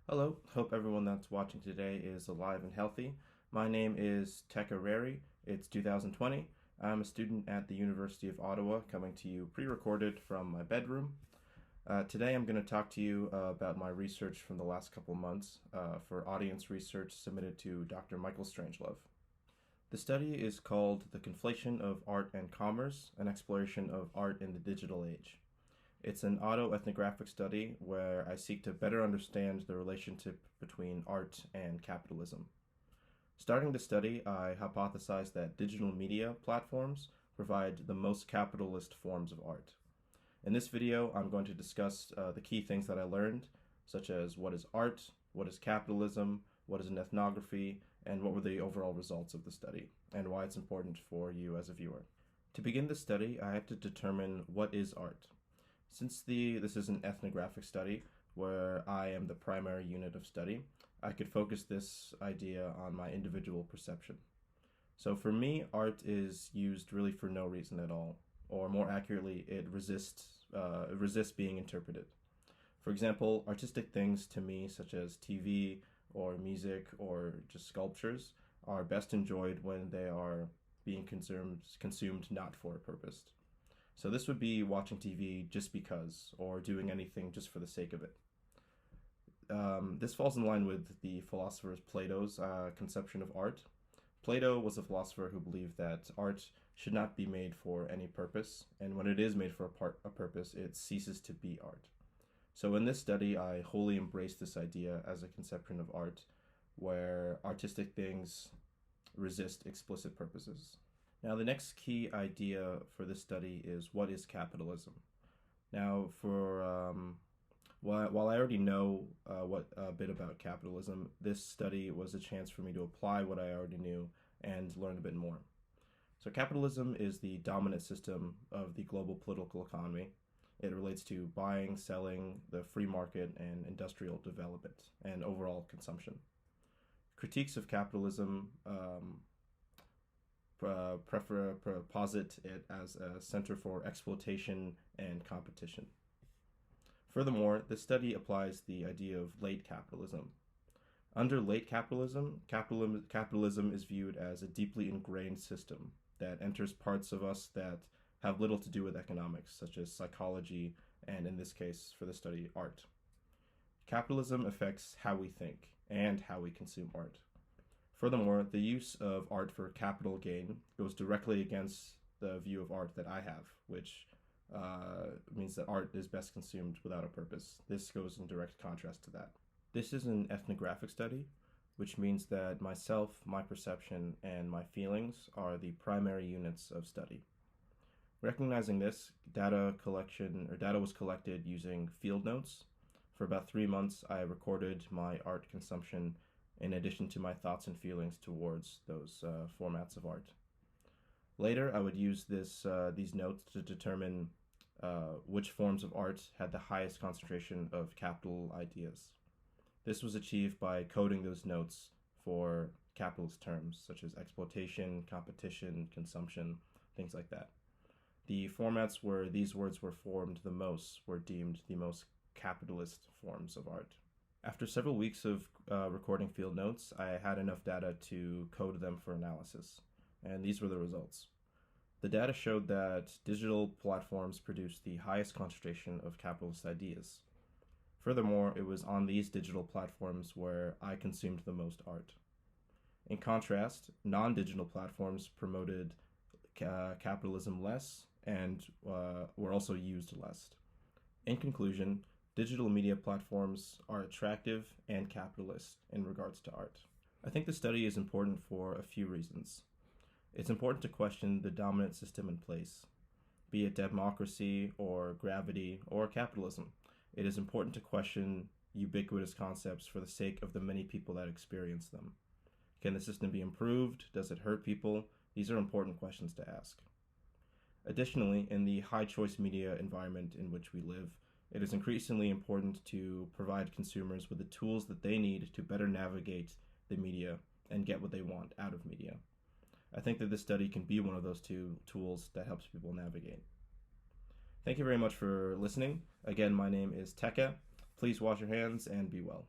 Hello, hope everyone that's watching today is alive and healthy. My name is Teka Rary. It's 2020. I'm a student at the University of Ottawa, coming to you pre-recorded from my bedroom. Today I'm going to talk to you about my research from the last couple months for audience research submitted to Dr. Michael Strangelove. The study is called The Conflation of Art and Commerce, an exploration of art in the digital age. It's an autoethnographic study where I seek to better understand the relationship between art and capitalism. Starting the study, I hypothesized that digital media platforms provide the most capitalist forms of art. In this video, I'm going to discuss the key things that I learned, such as what is art, what is capitalism, what is an ethnography, and what were the overall results of the study, and why it's important for you as a viewer. To begin the study, I had to determine what is art. Since this is an ethnographic study where I am the primary unit of study, I could focus this idea on my individual perception. So for me, art is used really for no reason at all, or more accurately, it resists being interpreted. For example, artistic things to me, such as TV or music or just sculptures, are best enjoyed when they are being consumed not for a purpose. So this would be watching TV just because, or doing anything just for the sake of it. This falls in line with the philosopher Plato's conception of art. Plato was a philosopher who believed that art should not be made for any purpose, and when it is made for a purpose, it ceases to be art. So in this study, I wholly embrace this idea as a conception of art, where artistic things resist explicit purposes. Now, the next key idea for this study is what is capitalism. Now, while I already know a bit about capitalism, this study was a chance for me to apply what I already knew and learn a bit more. So capitalism is the dominant system of the global political economy. It relates to buying, selling, the free market, and industrial development, and overall consumption. Critiques of capitalism posit it as a center for exploitation and competition. Furthermore, this study applies the idea of late capitalism. Under late capitalism, capitalism is viewed as a deeply ingrained system that enters parts of us that have little to do with economics, such as psychology and, in this case, for the study, art. Capitalism affects how we think and how we consume art. Furthermore, the use of art for capital gain goes directly against the view of art that I have, which means that art is best consumed without a purpose. This goes in direct contrast to that. This is an ethnographic study, which means that myself, my perception, and my feelings are the primary units of study. Recognizing this, data was collected using field notes. For about 3 months, I recorded my art consumption in addition to my thoughts and feelings towards those formats of art. Later, I would use these notes to determine which forms of art had the highest concentration of capital ideas. This was achieved by coding those notes for capitalist terms, such as exploitation, competition, consumption, things like that. The formats where these words were formed the most were deemed the most capitalist forms of art. After several weeks of recording field notes, I had enough data to code them for analysis, and these were the results. The data showed that digital platforms produced the highest concentration of capitalist ideas. Furthermore, it was on these digital platforms where I consumed the most art. In contrast, non-digital platforms promoted capitalism less and were also used less. In conclusion, digital media platforms are attractive and capitalist in regards to art. I think the study is important for a few reasons. It's important to question the dominant system in place, be it democracy or gravity or capitalism. It is important to question ubiquitous concepts for the sake of the many people that experience them. Can the system be improved? Does it hurt people? These are important questions to ask. Additionally, in the high-choice media environment in which we live, it is increasingly important to provide consumers with the tools that they need to better navigate the media and get what they want out of media. I think that this study can be one of those two tools that helps people navigate. Thank you very much for listening. Again, my name is Teka. Please wash your hands and be well.